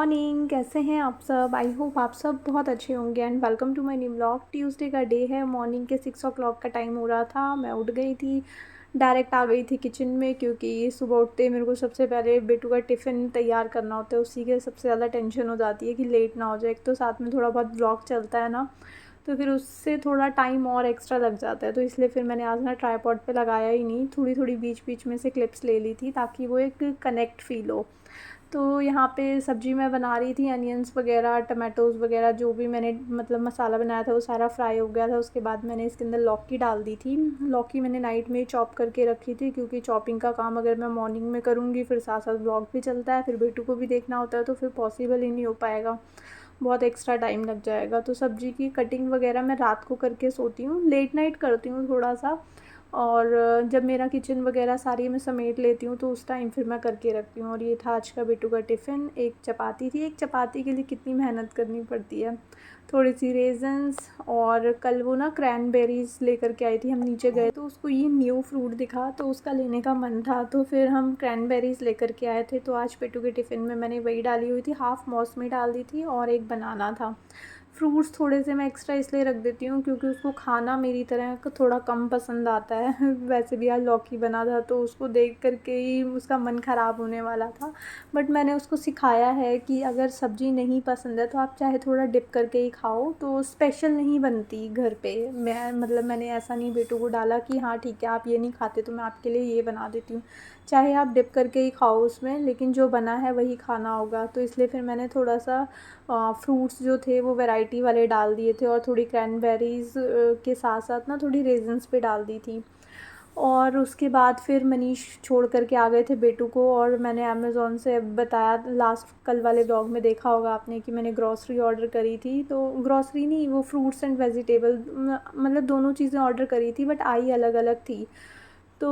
Morning, कैसे हैं आप सब। आई होप आप सब बहुत अच्छे होंगे and welcome to my new blog. Tuesday का डे है। मॉर्निंग के 6 o'clock का टाइम हो रहा था। मैं उठ गई थी, डायरेक्ट आ गई थी किचन में, क्योंकि सुबह उठते मेरे को सबसे पहले बेटू का टिफ़िन तैयार करना होता है। उसी के सबसे ज़्यादा टेंशन हो जाती है कि लेट ना हो जाए। एक तो साथ में थोड़ा बहुत ब्लॉग चलता है ना, तो फिर उससे थोड़ा टाइम और एक्स्ट्रा लग जाता है। तो इसलिए फिर मैंने आज ना ट्राईपॉड पे लगाया ही नहीं, थोड़ी थोड़ी बीच बीच में से क्लिप्स ले ली थी ताकि वो एक कनेक्ट फ़ील हो। तो यहाँ पे सब्ज़ी मैं बना रही थी, अनियंस वगैरह, टमाटोज़ वगैरह, जो भी मैंने मतलब मसाला बनाया था वो सारा फ्राई हो गया था। उसके बाद मैंने इसके अंदर लौकी डाल दी थी। लौकी मैंने नाइट में चॉप करके रखी थी, क्योंकि चॉपिंग का काम अगर मैं मॉर्निंग में करूँगी फिर साथ साथ ब्लॉग भी चलता है, फिर बेटू को भी देखना होता है, तो फिर पॉसिबल ही नहीं हो पाएगा, बहुत एक्स्ट्रा टाइम लग जाएगा। तो सब्ज़ी की कटिंग वगैरह मैं रात को करके सोती हूँ, लेट नाइट करती हूँ थोड़ा सा। और जब मेरा किचन वगैरह सारी मैं समेट लेती हूँ तो उस टाइम फिर मैं करके रखती हूँ। और ये था आज का बेटू का टिफ़िन। एक चपाती थी, एक चपाती के लिए कितनी मेहनत करनी पड़ती है। थोड़ी सी रेजन्स, और कल वो ना क्रैनबेरीज़ लेकर के आई थी, हम नीचे गए तो उसको ये न्यू फ्रूट दिखा तो उसका लेने का मन था, तो फिर हम क्रैनबेरीज़ लेकर के आए थे। तो आज बेटू के टिफ़िन में मैंने वही डाली हुई थी, हाफ़ मौसमी डाल दी थी और एक बनाना था। फ्रूट्स थोड़े से मैं एक्स्ट्रा इसलिए रख देती हूँ क्योंकि उसको खाना मेरी तरह का थोड़ा कम पसंद आता है। वैसे भी आज लौकी बना था तो उसको देख कर के ही उसका मन ख़राब होने वाला था। बट मैंने उसको सिखाया है कि अगर सब्ज़ी नहीं पसंद है तो आप चाहे थोड़ा डिप करके ही खाओ, तो स्पेशल नहीं बनती घर पे। मैंने ऐसा नहीं बेटू को डाला कि हाँ ठीक है आप ये नहीं खाते तो मैं आपके लिए ये बना देती हूँ। चाहे आप डिप करके ही खाओ उसमें, लेकिन जो बना है वही खाना होगा। तो इसलिए फिर मैंने थोड़ा सा फ्रूट्स जो थे वो वैरायटी वाले डाल दिए थे, और थोड़ी क्रैनबेरीज़ के साथ साथ ना थोड़ी रेजन्स भी डाल दी थी। और उसके बाद फिर मनीष छोड़ कर के आ गए थे बेटू को, और मैंने अमेज़ोन से बताया, लास्ट कल वाले ब्लॉग में देखा होगा आपने कि मैंने ग्रॉसरी ऑर्डर करी थी। तो ग्रॉसरी नहीं, वो फ्रूट्स एंड वेजिटेबल, मतलब दोनों चीज़ें ऑर्डर करी थी बट आई अलग अलग थी। तो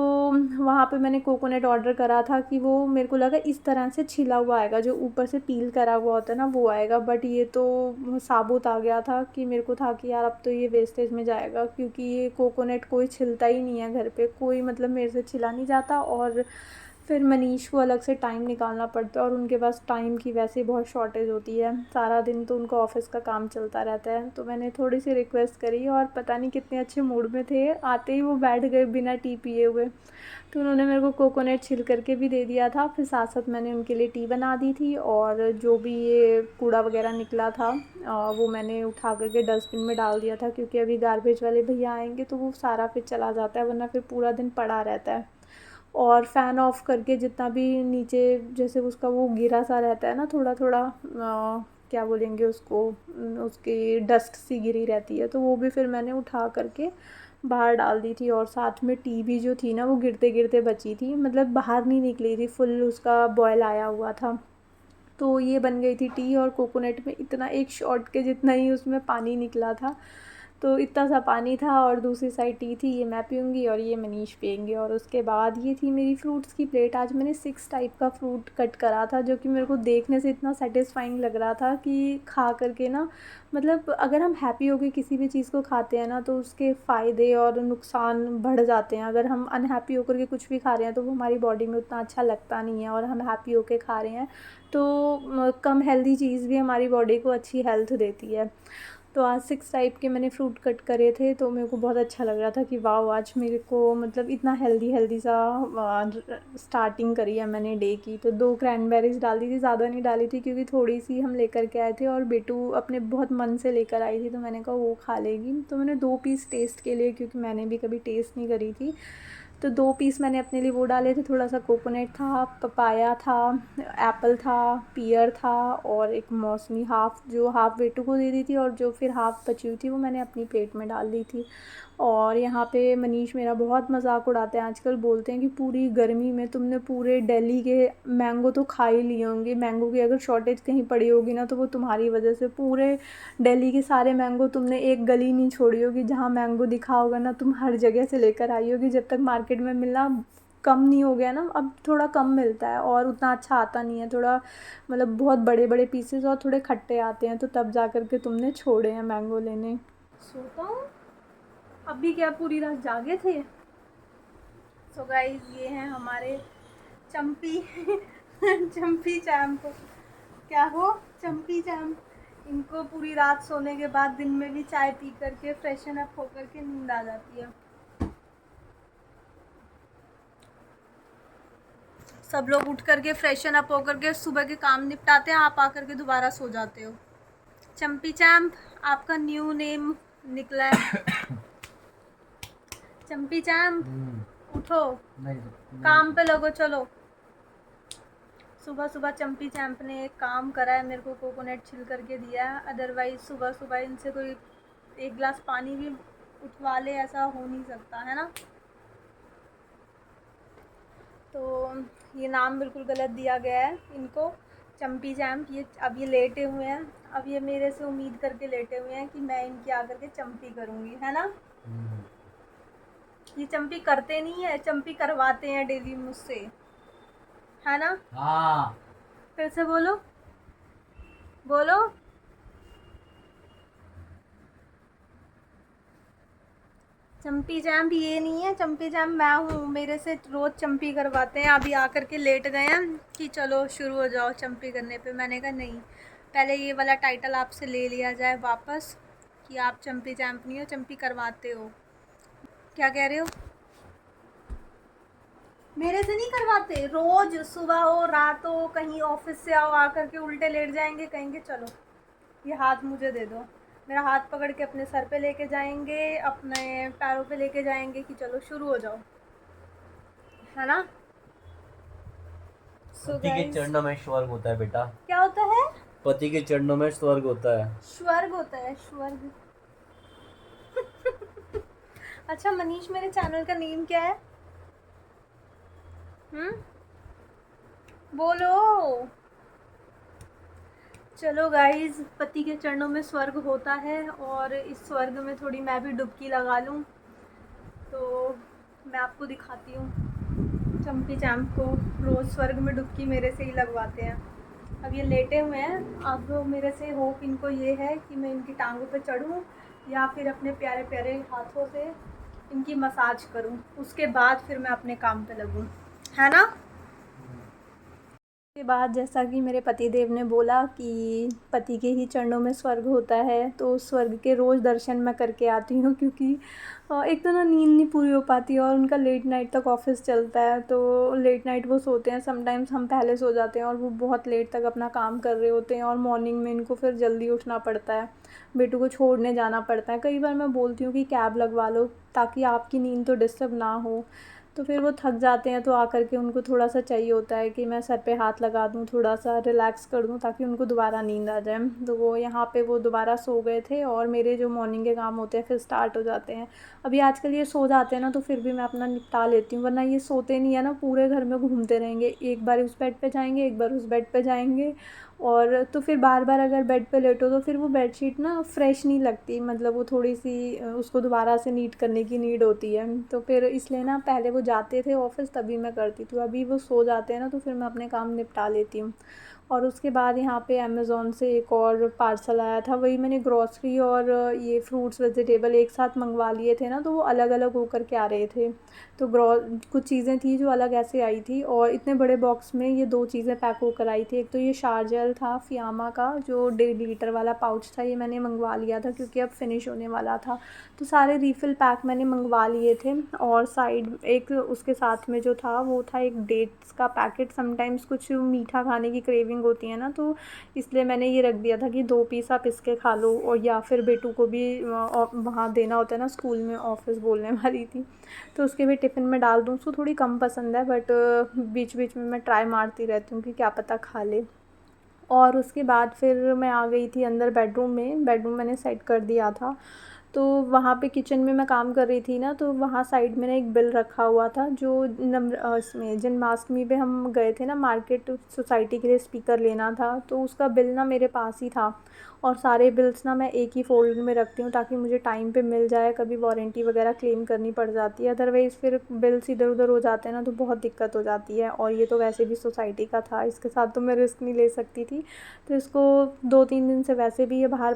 वहाँ पे मैंने कोकोनट ऑर्डर करा था कि वो मेरे को लगा इस तरह से छिला हुआ आएगा, जो ऊपर से पील करा हुआ होता है ना वो आएगा, बट ये तो साबुत आ गया था। कि मेरे को था कि यार अब तो ये वेस्टेज में जाएगा, क्योंकि ये कोकोनट कोई छिलता ही नहीं है घर पे, कोई मतलब मेरे से छिला नहीं जाता। और फिर मनीष को अलग से टाइम निकालना पड़ता है, और उनके पास टाइम की वैसे ही बहुत शॉर्टेज होती है, सारा दिन तो उनको ऑफिस का काम चलता रहता है। तो मैंने थोड़ी सी रिक्वेस्ट करी, और पता नहीं कितने अच्छे मूड में थे, आते ही वो बैठ गए बिना टी पिए हुए। तो उन्होंने मेरे को कोकोनट छिल करके भी दे दिया था, फिर साथ साथ मैंने उनके लिए टी बना दी थी। और जो भी ये कूड़ा वगैरह निकला था वो मैंने उठा करके डस्टबिन में डाल दिया था, क्योंकि अभी गार्बेज वाले भैया आएंगे तो वो सारा फिर चला जाता है, वरना फिर पूरा दिन पड़ा रहता है। और फ़ैन ऑफ़ करके जितना भी नीचे जैसे उसका वो गिरा सा रहता है ना, थोड़ा थोड़ा क्या बोलेंगे उसको, उसकी डस्ट सी गिरी रहती है, तो वो भी फिर मैंने उठा करके बाहर डाल दी थी। और साथ में टी भी जो थी ना वो गिरते गिरते बची थी, मतलब बाहर नहीं निकली थी, फुल उसका बॉयल आया हुआ था। तो ये बन गई थी टी, और कोकोनट में इतना एक शॉट के जितना ही उसमें पानी निकला था, तो इतना सा पानी था। और दूसरी साइड टी थी, ये मैं पीऊँगी और ये मनीष पिएंगे। और उसके बाद ये थी मेरी फ्रूट्स की प्लेट। आज मैंने 6 टाइप का फ्रूट कट करा था, जो कि मेरे को देखने से इतना सेटिस्फाइंग लग रहा था कि खा करके ना, मतलब अगर हम हैप्पी होकर किसी भी चीज़ को खाते हैं ना तो उसके फ़ायदे और नुकसान बढ़ जाते हैं। अगर हम अनहैप्पी होकर के कुछ भी खा रहे हैं तो वो हमारी बॉडी में उतना अच्छा लगता नहीं है, और हम हैप्पी होकर खा रहे हैं तो कम हेल्दी चीज़ भी हमारी बॉडी को अच्छी हेल्थ देती है। तो आज 6 टाइप के मैंने फ्रूट कट करे थे, तो मेरे को बहुत अच्छा लग रहा था कि वाह आज मेरे को मतलब इतना हेल्दी हेल्दी सा स्टार्टिंग करी है मैंने डे की। तो 2 क्रैनबेरीज़ डाल दी थी, ज़्यादा नहीं डाली थी क्योंकि थोड़ी सी हम लेकर के आए थे, और बेटू अपने बहुत मन से लेकर आई थी, तो मैंने कहा वो खा लेगी। तो मैंने 2 पीस टेस्ट के लिए, क्योंकि मैंने भी कभी टेस्ट नहीं करी थी, तो 2 पीस मैंने अपने लिए वो डाले थे। थोड़ा सा कोकोनट था, पपाया था, एप्पल था, पियर था, और एक मौसमी हाफ़, जो हाफ़ बेटू को दे दी थी, और जो फिर हाफ़ बची हुई थी वो मैंने अपनी प्लेट में डाल दी थी। और यहाँ पे मनीष मेरा बहुत मजाक उड़ाते हैं आजकल, बोलते हैं कि पूरी गर्मी में तुमने पूरे दिल्ली के मैंगो तो खा ही लिए होंगे, मैंगो की अगर शॉर्टेज कहीं पड़ी होगी ना तो वो तुम्हारी वजह से, पूरे दिल्ली के सारे मैंगो तुमने एक गली नहीं छोड़ी होगी, जहाँ मैंगो दिखा होगा ना तुम हर जगह से लेकर आई होगी। जब तक मार्केट में मिलना कम नहीं हो गया ना, अब थोड़ा कम मिलता है और उतना अच्छा आता नहीं है, थोड़ा मतलब बहुत बड़े बड़े पीसेस और थोड़े खट्टे आते हैं, तो तब जा कर के तुमने छोड़े हैं मैंगो लेने। सोता हूँ अभी, क्या पूरी रात जागे थे। सो गाइस, ये हैं हमारे चंपी चंपी चैम्प, क्या हो चंपी चैम्प, इनको पूरी रात सोने के बाद दिन में भी चाय पी करके फ्रेशन अप होकर के नींद आ जाती है। सब लोग उठ करके फ्रेशन अप होकर के सुबह के काम निपटाते हैं, आप आकर के दोबारा सो जाते हो। चंपी चैम्प आपका न्यू नेम निकला है। चंपी चैम्प उठो, नहीं, काम पे लगो, चलो। सुबह सुबह चंपी चैम्प ने एक काम करा है, मेरे को कोकोनट छिल करके दिया है, अदरवाइज़ सुबह सुबह इनसे कोई एक गिलास पानी भी उठवा ले ऐसा हो नहीं सकता है ना। तो ये नाम बिल्कुल गलत दिया गया है इनको, चंपी चैम्प। ये अब ये लेटे हुए हैं, अब ये मेरे से उम्मीद करके लेटे हुए हैं कि मैं इनकी आकर के चंपी करूँगी, है ना। ये चंपी करते नहीं है, चंपी करवाते हैं डेली मुझसे, है ना। हाँ, फिर से बोलो बोलो। चंपी चैम्प ये नहीं है, चंपी चैम्प मैं हूँ, मेरे से रोज़ चंपी करवाते हैं। अभी आकर के लेट गए हैं कि चलो शुरू हो जाओ चंपी करने पे। मैंने कहा नहीं, पहले ये वाला टाइटल आपसे ले लिया जाए वापस कि आप चंपी चैम्प नहीं हो, चंपी करवाते हो। क्या कह रहे हो? मेरे से नहीं करवाते, रोज़ सुबह हो रात हो कहीं ऑफिस से आओ आकर के उल्टे लेट जाएंगे, कहेंगे चलो ये हाथ मुझे दे दो, मेरा हाथ पकड़ के अपने सर पे लेके जाएंगे, अपने पैरों पे लेके जाएंगे कि चलो शुरू हो जाओ, है ना। पति के चरणों में स्वर्ग होता है बेटा। क्या होता है? पति के चरणों में स्वर्ग होता है। स्वर्ग होता है, स्वर्ग। अच्छा मनीष, मेरे चैनल का नेम क्या है? बोलो। चलो गाइस, पति के चरणों में स्वर्ग होता है और इस स्वर्ग में थोड़ी मैं भी डुबकी लगा लूँ, तो मैं आपको दिखाती हूँ। चंपी चैम्प को रोज़ स्वर्ग में डुबकी मेरे से ही लगवाते हैं। अब ये लेटे हुए हैं, अब मेरे से होप इनको ये है कि मैं इनकी टांगों पे चढ़ूँ या फिर अपने प्यारे प्यारे हाथों से इनकी मसाज करूँ, उसके बाद फिर मैं अपने काम पे लगूँ, है ना। के बाद जैसा कि मेरे पतिदेव ने बोला कि पति के ही चरणों में स्वर्ग होता है, तो स्वर्ग के रोज़ दर्शन मैं करके आती हूँ, क्योंकि एक तो ना नींद नहीं पूरी हो पाती और उनका लेट नाइट तक ऑफिस चलता है, तो लेट नाइट वो सोते हैं। समटाइम्स हम पहले सो जाते हैं और वो बहुत लेट तक अपना काम कर रहे होते हैं और मॉर्निंग में इनको फिर जल्दी उठना पड़ता है, बेटू को छोड़ने जाना पड़ता है। कई बार मैं बोलती हूँ कि कैब लगवा लो ताकि आपकी नींद तो डिस्टर्ब ना हो, तो फिर वो थक जाते हैं, तो आकर के उनको थोड़ा सा चाहिए होता है कि मैं सर पे हाथ लगा दूँ, थोड़ा सा रिलैक्स कर दूँ ताकि उनको दोबारा नींद आ जाए। तो वो यहाँ पे वो दोबारा सो गए थे और मेरे जो मॉर्निंग के काम होते हैं फिर स्टार्ट हो जाते हैं। अभी आजकल ये सो जाते हैं ना, तो फिर भी मैं अपना निपटा लेती हूँ, वरना ये सोते नहीं है ना, पूरे घर में घूमते रहेंगे, एक बार उस बेड पे जाएंगे, एक बार उस बेड पे जाएंगे, और तो फिर बार बार अगर बेड पे लेटो तो फिर वो बेडशीट ना फ्रेश नहीं लगती, मतलब वो थोड़ी सी उसको दोबारा से नीट करने की नीड होती है। तो फिर इसलिए ना पहले वो जाते थे ऑफिस तभी मैं करती थी, अभी वो सो जाते हैं ना तो फिर मैं अपने काम निपटा लेती हूँ। और उसके बाद यहाँ पे अमेज़ोन से एक और पार्सल आया था, वही मैंने ग्रॉसरी और ये फ्रूट्स वेजिटेबल एक साथ मंगवा लिए थे ना, तो वो अलग अलग होकर के आ रहे थे। तो कुछ चीज़ें थी जो अलग ऐसे आई थी और इतने बड़े बॉक्स में ये 2 चीज़ें पैक होकर आई थी। एक तो ये शार्जल था फियामा का जो 1.5 लीटर वाला पाउच था, ये मैंने मंगवा लिया था क्योंकि अब फिनिश होने वाला था, तो सारे रीफ़िल पैक मैंने मंगवा लिए थे। और साइड एक उसके साथ में जो था वो था एक डेट्स का पैकेट। समटाइम्स कुछ मीठा खाने की क्रेविंग होती है ना, तो इसलिए मैंने ये रख दिया था कि 2 पीस आप इसके खा लो, और या फिर बेटू को भी वहाँ देना होता है ना स्कूल में, ऑफिस बोलने वाली थी, तो उसके भी टिफ़िन में डाल दूँ। उसको थोड़ी कम पसंद है, बट बीच बीच में मैं ट्राई मारती रहती हूँ कि क्या पता खा ले। और उसके बाद फिर मैं आ गई थी अंदर बेडरूम में, बेडरूम मैंने सेट कर दिया था। तो वहाँ पे किचन में मैं काम कर रही थी ना, तो वहाँ साइड में ना एक बिल रखा हुआ था जो इसमें जन्माष्टमी पे हम गए थे ना मार्केट, सोसाइटी के लिए स्पीकर लेना था, तो उसका बिल ना मेरे पास ही था। और सारे बिल्स ना मैं एक ही फ़ोल्ड में रखती हूँ ताकि मुझे टाइम पे मिल जाए, कभी वारंटी वगैरह क्लेम करनी पड़ जाती है, अदरवाइज़ फिर बिल्स इधर उधर हो जाते हैं ना तो बहुत दिक्कत हो जाती है। और ये तो वैसे भी सोसाइटी का था, इसके साथ तो मैं रिस्क नहीं ले सकती थी, तो इसको 2-3 दिन से वैसे भी ये बाहर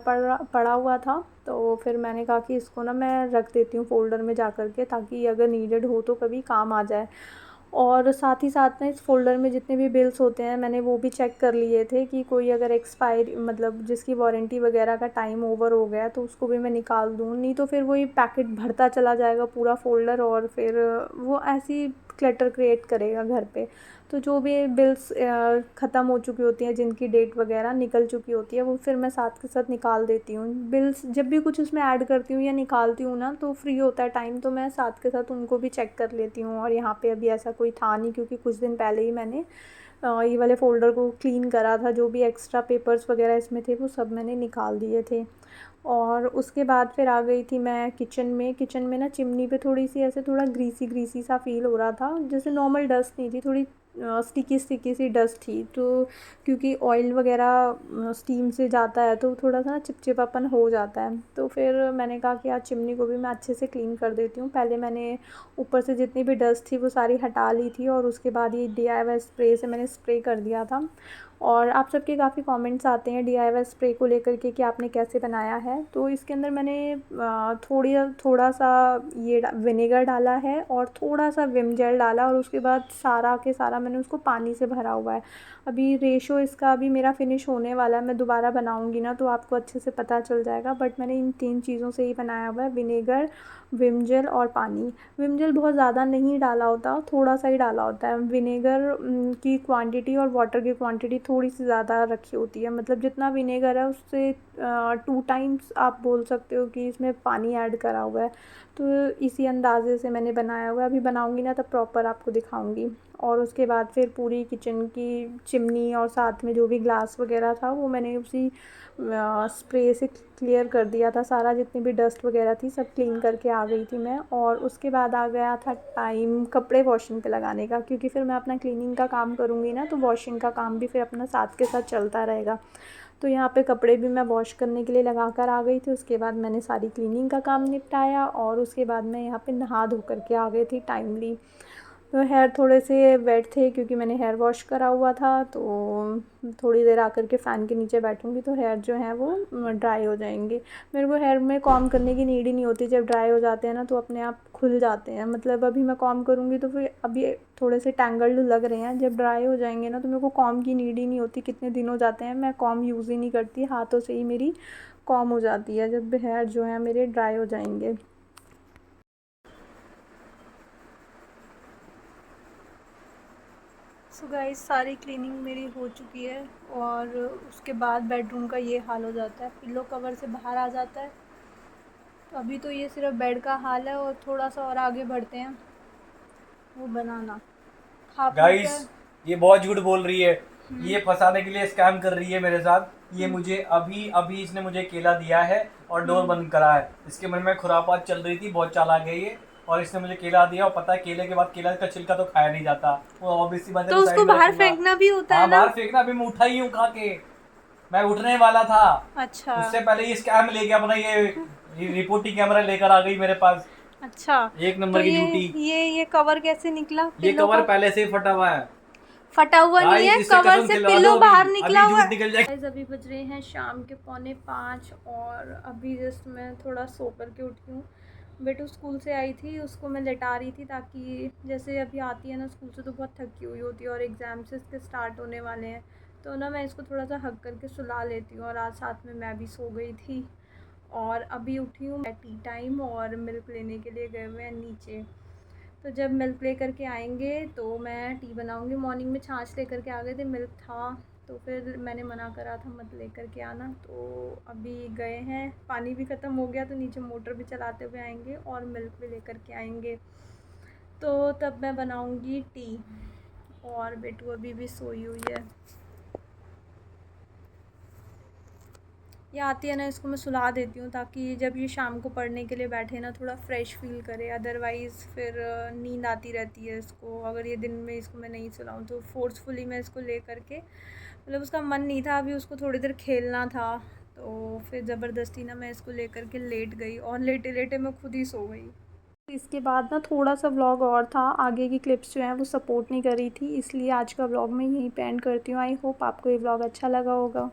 पड़ा हुआ था, तो फिर मैंने कहा कि इसको ना मैं रख देती हूँ फ़ोल्डर में जा कर के, ताकि अगर नीडेड हो तो कभी काम आ जाए। और साथ ही साथ ना इस फ़ोल्डर में जितने भी बिल्स होते हैं मैंने वो भी चेक कर लिए थे कि कोई अगर एक्सपायर मतलब जिसकी वारंटी वगैरह का टाइम ओवर हो गया तो उसको भी मैं निकाल दूँ, नहीं तो फिर वही पैकेट भरता चला जाएगा पूरा फ़ोल्डर और फिर वो ऐसी क्लटर क्रिएट करेगा घर पे। तो जो भी बिल्स ख़त्म हो चुकी होती हैं जिनकी डेट वगैरह निकल चुकी होती है वो फिर मैं साथ के साथ निकाल देती हूँ। बिल्स जब भी कुछ उसमें ऐड करती हूँ या निकालती हूँ ना तो फ्री होता है टाइम तो मैं साथ के साथ उनको भी चेक कर लेती हूँ। और यहाँ पे अभी ऐसा कोई था नहीं क्योंकि कुछ दिन पहले ही मैंने ये वाले फ़ोल्डर को क्लीन करा था, जो भी एक्स्ट्रा पेपर्स वगैरह इसमें थे वो सब मैंने निकाल दिए थे। और उसके बाद फिर आ गई थी मैं किचन में ना चिमनी पे थोड़ी सी ऐसे थोड़ा ग्रीसी ग्रीसी सा फ़ील हो रहा था, जैसे नॉर्मल डस्ट नहीं थी, थोड़ी स्टिकी स्टिकी सी डस्ट थी। तो क्योंकि ऑयल वगैरह स्टीम से जाता है तो थोड़ा सा ना चिपचिपापन हो जाता है। तो फिर मैंने कहा कि आज चिमनी को भी मैं अच्छे से क्लीन कर देती हूँ। पहले मैंने ऊपर से जितनी भी डस्ट थी वो सारी हटा ली थी और उसके बाद ये DIY स्प्रे से मैंने स्प्रे कर दिया था। और आप सबके काफ़ी कमेंट्स आते हैं DIY स्प्रे को लेकर के कि आपने कैसे बनाया है। तो इसके अंदर मैंने थोड़ा सा ये विनेगर डाला है और थोड़ा सा विम जेल डाला और उसके बाद सारा के सारा मैंने उसको पानी से भरा हुआ है। अभी रेशो इसका अभी मेरा फ़िनिश होने वाला है, मैं दोबारा बनाऊंगी ना तो आपको अच्छे से पता चल जाएगा। बट मैंने इन 3 चीज़ों से ही बनाया हुआ है, विनेगर, विम जेल और पानी। विम जेल बहुत ज़्यादा नहीं डाला होता, थोड़ा सा ही डाला होता है। विनेगर की क्वांटिटी और वाटर की क्वांटिटी थोड़ी सी ज़्यादा रखी होती है, मतलब जितना विनेगर है उससे 2 टाइम्स आप बोल सकते हो कि इसमें पानी ऐड करा हुआ है। तो इसी अंदाज़े से मैंने बनाया हुआ है, अभी बनाऊंगी ना तब प्रॉपर आपको दिखाऊंगी। और उसके बाद फिर पूरी किचन की चिमनी और साथ में जो भी ग्लास वगैरह था वो मैंने उसी स्प्रे से क्लियर कर दिया था सारा, जितनी भी डस्ट वगैरह थी सब क्लीन करके आ गई थी मैं। और उसके बाद आ गया था टाइम कपड़े वॉशिंग पे लगाने का, क्योंकि फिर मैं अपना क्लीनिंग का काम करूँगी ना तो वॉशिंग का काम भी फिर अपना साथ के साथ चलता रहेगा। तो यहाँ पे कपड़े भी मैं वॉश करने के लिए लगा कर आ गई थी। उसके बाद मैंने सारी क्लीनिंग का काम निपटाया और उसके बाद मैं यहाँ पे नहा धो करके आ गई थी टाइमली। तो हेयर थोड़े से वेट थे क्योंकि मैंने हेयर वॉश करा हुआ था, तो थोड़ी देर आकर के फ़ैन के नीचे बैठूंगी तो हेयर जो है वो ड्राई हो जाएंगे। मेरे को हेयर में कॉम करने की नीड ही नहीं होती, जब ड्राई हो जाते हैं ना तो अपने आप खुल जाते हैं। मतलब अभी मैं कॉम करूँगी तो फिर अभी थोड़े से टैंगल्ड लग रहे हैं, जब ड्राई हो जाएंगे ना तो मेरे को कॉम की नीड ही नहीं होती। कितने दिन हो जाते हैं मैं कॉम यूज़ ही नहीं करती, हाथों से ही मेरी कॉम हो जाती है जब हेयर जो है मेरे ड्राई हो जाएंगे। सो गाइस सारी क्लीनिंग मेरी हो चुकी है और उसके बाद बेडरूम का ये हाल हो जाता है, पिल्लो कवर से बाहर आ जाता है। तो अभी तो ये सिर्फ बेड का हाल है और थोड़ा सा और आगे बढ़ते हैं, वो बनाना खा पी गाइस कर। ये बहुत झूठ बोल रही है, ये फंसाने के लिए स्कैम कर रही है मेरे साथ। ये मुझे अभी अभी इसने मुझे केला दिया है और डोर बंद करा है। इसके मन में खुरापात चल रही थी, बहुत चालाक है ये। और इसने मुझे केला दिया और पता है केले के बाद केला का छिलका तो खाया नहीं जाता, वो ऑब्वियसली बात है तो मैं उसको साइड में बाहर रखूंगा। फेंकना भी होता है हाँ ना। बाहर फेंकना, अभी मैं उठा ही हूँ खा के, मैं उठने वाला था। अच्छा। उससे पहले ये स्कैम ले गया अपना, ये रिपोर्टिंग कैमरा लेकर आ गई मेरे पास। अच्छा। एक तो नंबर की झूठी। ये कवर कैसे निकला ये पिल्लो कवर का। पहले से ही फटा हुआ है। फटा हुआ नहीं गाइस है, इससे कवर कसम से खिलवा पिल्लो दो, अभी बाहर निकला अभी हुआ झूठ है। निकल जाएगा। गाइस अभी बज रहे हैं शाम के 4:45 और अभी जस्ट मैं थोड़ा सो कर के उठी हूँ। बेटू स्कूल से आई थी, उसको मैं लेटा रही थी ताकि जैसे अभी आती है ना स्कूल से तो बहुत थकी हुई होती है और एग्ज़ाम्स इसके स्टार्ट होने वाले हैं, तो ना मैं इसको थोड़ा सा हक करके सुला लेती हूँ। और आज साथ में मैं भी सो गई थी और अभी उठी हूँ। टी टाइम और मिल्क लेने के लिए गए हुए हैं नीचे, तो जब मिल्क ले करके आएंगे तो मैं टी बनाऊंगी। मॉर्निंग में छाछ लेकर के आ गए थे, मिल्क था तो फिर मैंने मना करा था मत लेकर के आना। तो अभी गए हैं, पानी भी ख़त्म हो गया तो नीचे मोटर भी चलाते हुए आएंगे और मिल्क भी लेकर के आएंगे, तो तब मैं बनाऊंगी टी। और बेटू अभी भी सोई हुई है। ये आती है ना इसको मैं सुला देती हूँ ताकि जब ये शाम को पढ़ने के लिए बैठे ना थोड़ा फ्रेश फील करे, अदरवाइज़ फिर नींद आती रहती है इसको अगर ये दिन में इसको मैं नहीं सुलाऊँ तो। फोर्सफुली मैं इसको ले करके, मतलब उसका मन नहीं था, अभी उसको थोड़ी देर खेलना था तो फिर ज़बरदस्ती ना मैं इसको ले करके लेट गई और लेटे लेटे मैं खुद ही सो गई। इसके बाद ना थोड़ा सा व्लॉग और था, आगे की क्लिप्स जो हैं वो सपोर्ट नहीं कर रही थी, इसलिए आज का व्लॉग मैं यहीं पे एंड करती हूँ। आई होप आपको ये व्लॉग अच्छा लगा होगा।